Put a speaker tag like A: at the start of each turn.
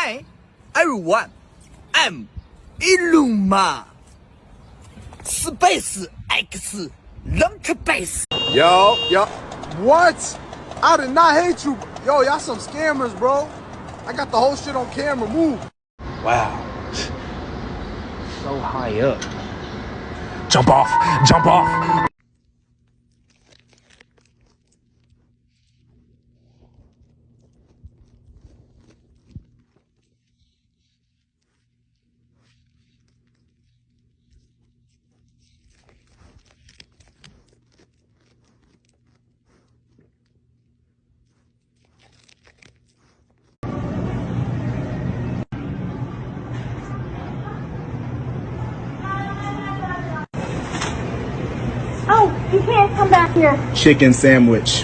A: Hi, everyone. I'm Elon Musk. Space X launch base.
B: Yo, what? I did not hate you. Yo, y'all some scammers, bro. I got the whole shit on camera. Move.
C: Wow. So high up. Jump off. Jump off.
D: Oh, you can't come back here.
B: Chicken sandwich.